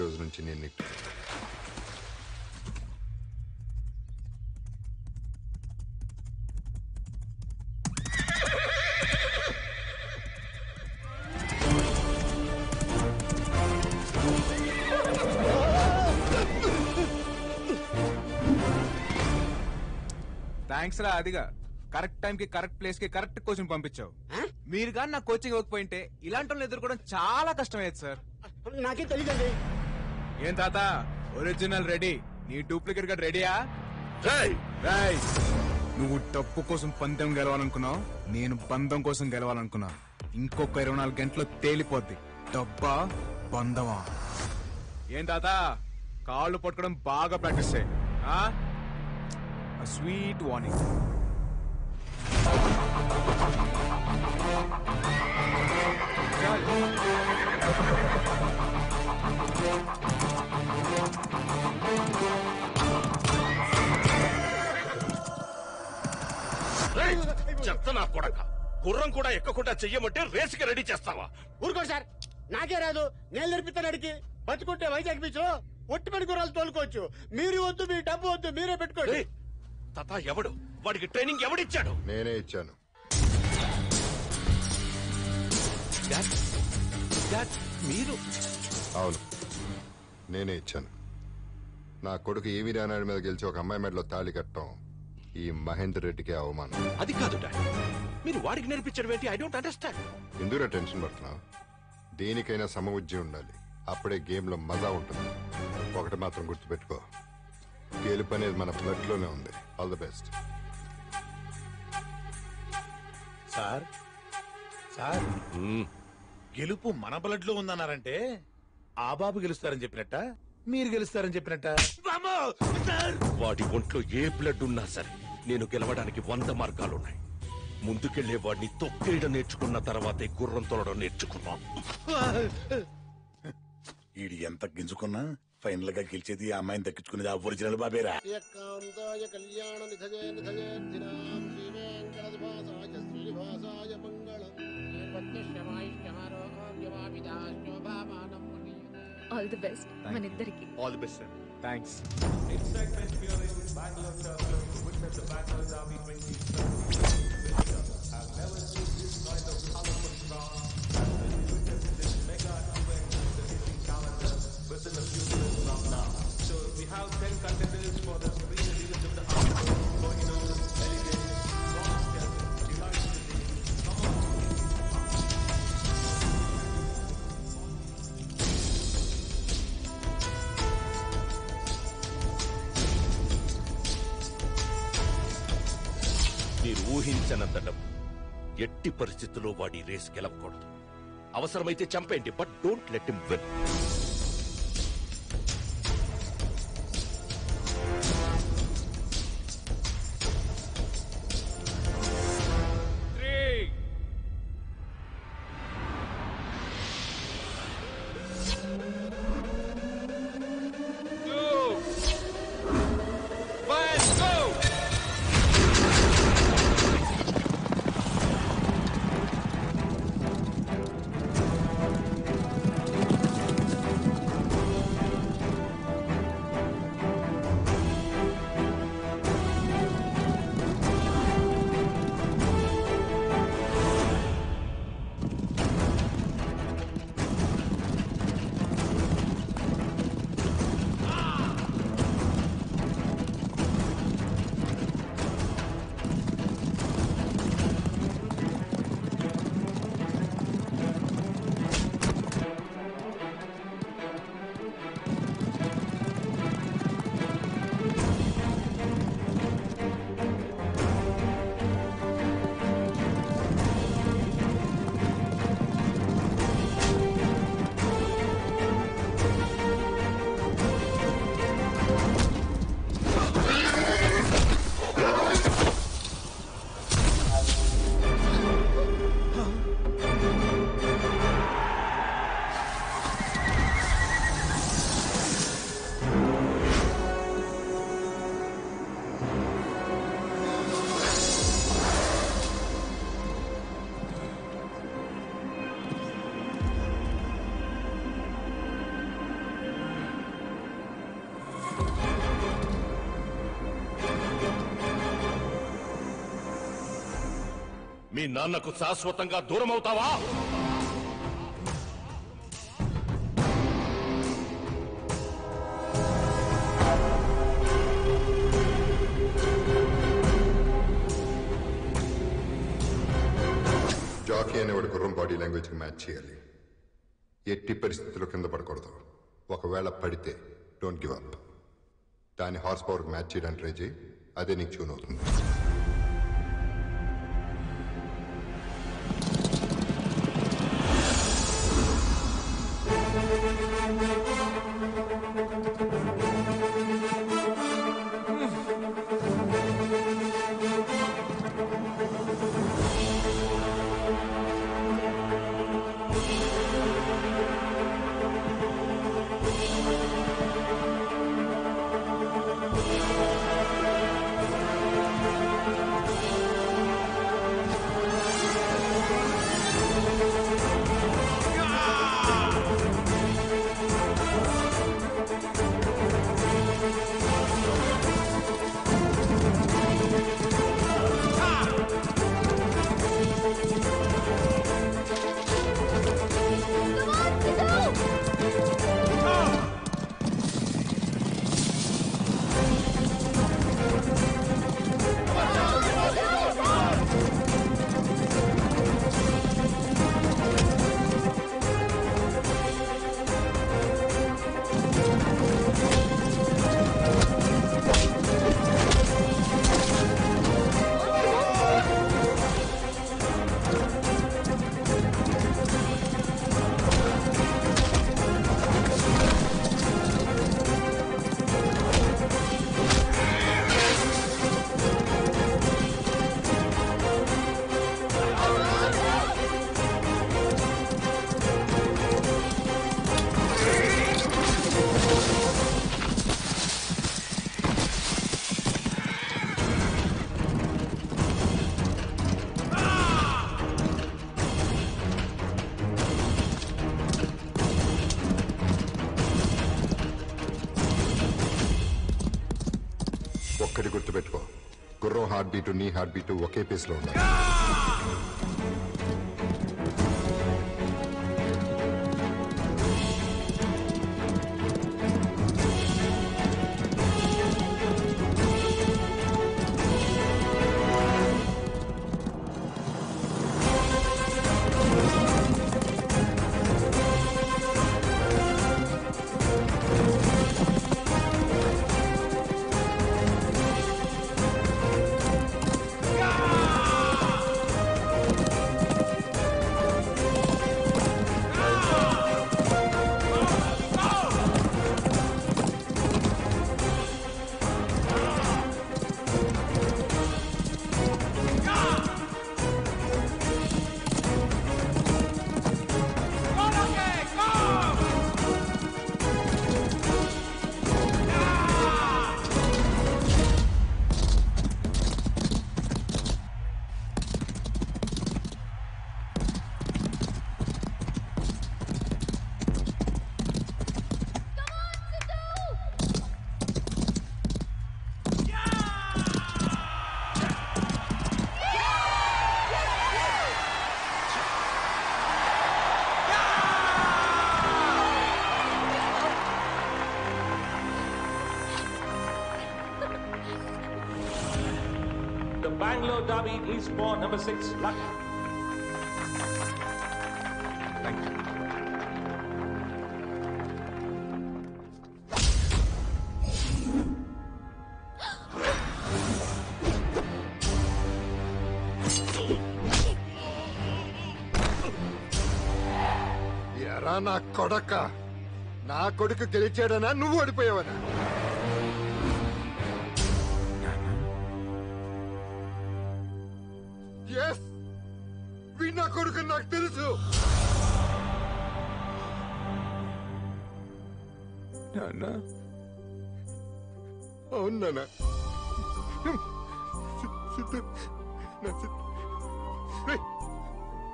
రోజు నుంచి నేను నీకు థ్యాంక్స్ రా. అదిగా కరెక్ట్ టైం కి కరెక్ట్ ప్లేస్ కి కరెక్ట్ కోచింగ్ పంపించావు. మీరు కానీ నా కోచింగ్ ఇవ్వకపోయింటే ఇలాంటి వాళ్ళు ఎదుర్కోవడం చాలా కష్టమయ్యేది సార్. నాకే తెలియదండి. ఏం తాత, ఒరిజినల్ రెడీ, నీ డూప్లికేట్ గా రెడీయా? నువ్వు డబ్బు కోసం పందెం గెలవాలనుకున్నావు, నేను బంధం కోసం గెలవాలనుకున్నా. ఇంకొక 24 గంటలు తేలిపోద్ది డబ్బా బంధమా. ఏం తాత, కాళ్ళు పట్టుకోవడం బాగా ప్రాక్టీస్ చేయి. Sweet warning. చెత్త నా కొడక, గుర్రం కూడా ఎక్కకుండా చెయ్యమంటే రేసుకి రెడీ చేస్తావా? ఊరుకోండి సార్, నాకే రాదు. నేను నేర్పిస్తాను అడిగి. బతుకుంటే వైజాగ్ బీచ్ ఒట్టి పడి గుర్రాలు తోలుకోవచ్చు. మీరు వద్దు, మీ డబ్బు వద్దు, మీరే పెట్టుకోండి. తాత ఎవడు? వాడికి ట్రైనింగ్ ఎవడిచ్చాడు? నేనే ఇచ్చాను. మీరు? అవును, నేనే ఇచ్చాను. నా కొడుకు ఏవి రానాయుడు మీద గెలిచి ఒక అమ్మాయి మెడలో తాళి కట్టడం ఈ మహేందర్ రెడ్డికి అవమానం. అది కాదు డాడీ, మీరు వాడికి నేర్పించడం ఏంటి? I don't understand. ఎందుకు టెన్షన్ పడుతున్నావు? దేనికైనా సమబుద్ధి ఉండాలి, అప్పుడే గేమ్ లో మజా ఉంటుంది. ఒకటి మాత్రం గుర్తుపెట్టుకో, గెలుపు అనేది మన బ్లడ్ లోనే ఉంది. All the best. Sir sir, గెలుపు మన బ్లడ్ లో ఉందన్నారంటే ఆ బాబు గెలుస్తారని చెప్పినట్ట, మీరు గెలుస్తారని చెప్పినట్ట? వాడి ఒంట్లో ఏ బ్లడ్ ఉన్నా సరే నేను గెలవడానికి 100 మార్గాలున్నాయి. ముందుకెళ్లే వాడిని తొక్కేయడం నేర్చుకున్న తర్వాతే గుర్రం తోలడం నేర్చుకున్నాం. ఈడు ఎంత గింజుకున్నా ఫైనల్ గా గెలిచేది ఆ అమ్మాయిని దక్కించుకునేది ఆ ఒరిజినల్ బాబేరా. ఆల్ ది బెస్ట్ మన ఇద్దరికి. All the best sir. Thanks. మీరు ఊహించనంత డబ్బు. ఎట్టి పరిస్థితుల్లో వాడి రేస్ గెలవకూడదు. అవసరమైతే చంపేయండి, but don't let him win. మీ నాన్నకు శాశ్వతంగా దూరం అవుతావా? జాకీ అనేవాడు గుర్రం బాడీ లాంగ్వేజ్ కి మ్యాచ్ చేయాలి. ఎట్టి పరిస్థితుల్లో కింద పడకూడదు. ఒకవేళ పడితే డోంట్ గివ్ అప్. దాని హార్స్ పవర్ మ్యాచ్ చేయడానికి ట్రై చేయి. అదే నీకు ట్యూన్ అవుతుంది. ఒక్కటి గుర్తుపెట్టుకో, గుర్రం హార్ట్ బీటు నీ హార్ట్ బీటు ఒకే పేస్ లో ఉండాలి. The Bangalore Derby is for number 6, Luck. Thank you. ఎరా నా కొడక, నా కొడుకు గెలిచాడనా నువ్వు ఓడిపోయావనా? ఎస్, వీ నా కొడుకు నాకు తెలుసు. అవును నాన్న.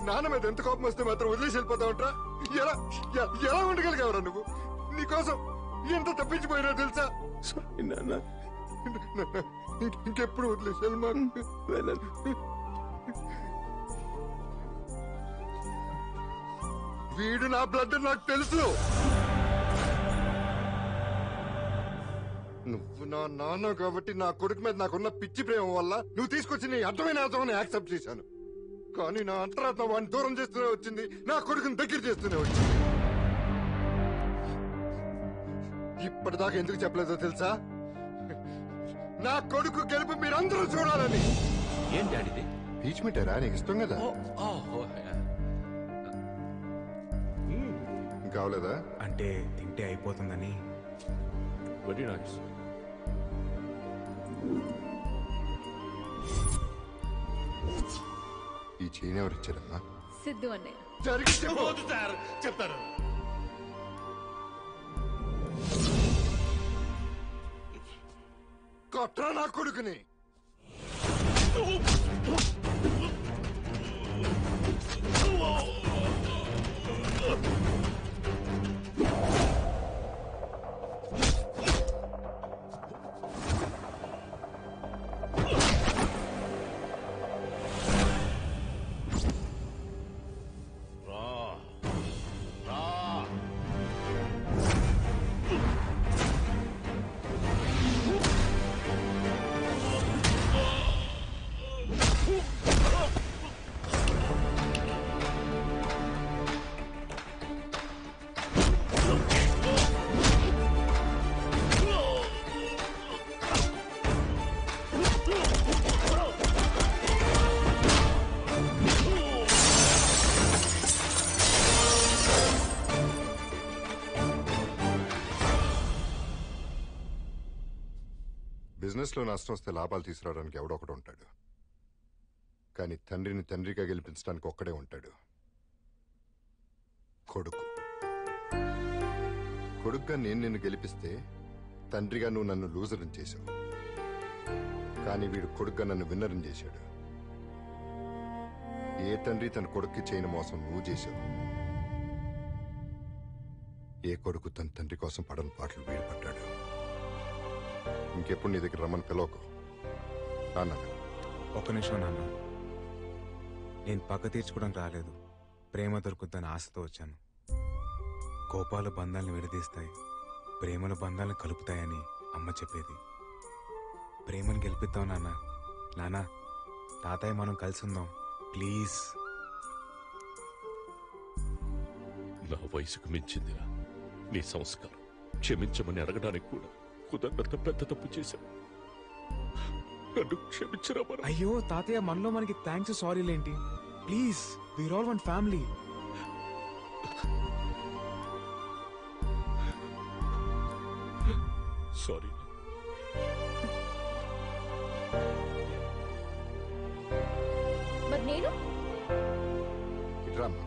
నాన్న మీద ఎంత కోపం వస్తే మాత్రం వదిలేసి వెళ్ళిపోతావుంట్రా? ఎలా ఎలా ఉండగలిగావరా నువ్వు? నీకోసం ఎంత తప్పించిపోయినా తెలుసా? ఇంకెప్పుడు వదిలేసి వీడు నా బ్లడ్ నాకు తెలుసు. నువ్వు నా నాన్న కాబట్టి నా కొడుకు మీద నాకున్న పిచ్చి ప్రేమ వల్ల నువ్వు తీసుకొచ్చి నీ అర్థమైన అర్థమని యాక్సెప్ట్ చేశాను. కానీ నా అంతరాత్మ వాడిని దూరం చేస్తూనే వచ్చింది, నా కొడుకుని దగ్గర చేస్తూనే వచ్చింది. ఇప్పటిదాకా ఎందుకు చెప్పలేదో తెలుసా? నా కొడుకు గెలుపు మీరందరూ చూడాలని. ఏం డాడీది? పీచ్ మిఠారా నీకు ఇష్టం కదా? కావలేదా? అంటే తింటే అయిపోతుందని. Very nice. ఈ చైన్ ఎవరు ఇచ్చారమ్మా? సిద్ధు అన్నయ్య. జరిగి చెప్పు. సార్ చెప్తారు. కొట్రా నా కొడుకుని. బిజినెస్ లో నష్టం వస్తే లాభాలు తీసుకురావడానికి ఎవడొకడు ఉంటాడు, కానీ తండ్రిని తండ్రిగా గెలిపించడానికి ఒక్కడే ఉంటాడు, కొడుకు. కొడుకుగా నేను నిన్ను గెలిపిస్తే తండ్రిగా నువ్వు నన్ను లూజర్ని చేశావు, కానీ వీడు కొడుకుగా నన్ను విన్నర్ని చేశాడు. ఏ తండ్రి తన కొడుక్కి చేయని మోసం నువ్వు చేశావు. ఏ కొడుకు తన తండ్రి కోసం పడని పాటలు వీడు పడ్డాడు. ఇంకెప్పుడు నీ దగ్గర రమ్మని పిలవకు. ఒక్క నిమిషం నాన్న, నేను పక్క తీర్చుకోవడానికి రాలేదు, ప్రేమ దొరుకుద్దని ఆశతో వచ్చాను. కోపాలు బంధాలను విడదీస్తాయి, ప్రేమలు బంధాలను కలుపుతాయని అమ్మ చెప్పేది. ప్రేమను గెలిపిద్దాం నాన్న. నాన్న, తాతయ్య మనం కలిసి ఉందాం ప్లీజ్. నా వయసుకు మించిందిరా నీ సంస్కారం. క్షమించమని అడగడానికి కూడా కుదరనంత పెద్ద తప్పు చేశాను. నన్ను క్షమించరా. అయ్యో తాతయ్య, మనలో మనకి థ్యాంక్స్ సారీలేంటి, please, we are all one family. Sorry. మరి నేను ఇట్రామ్మా.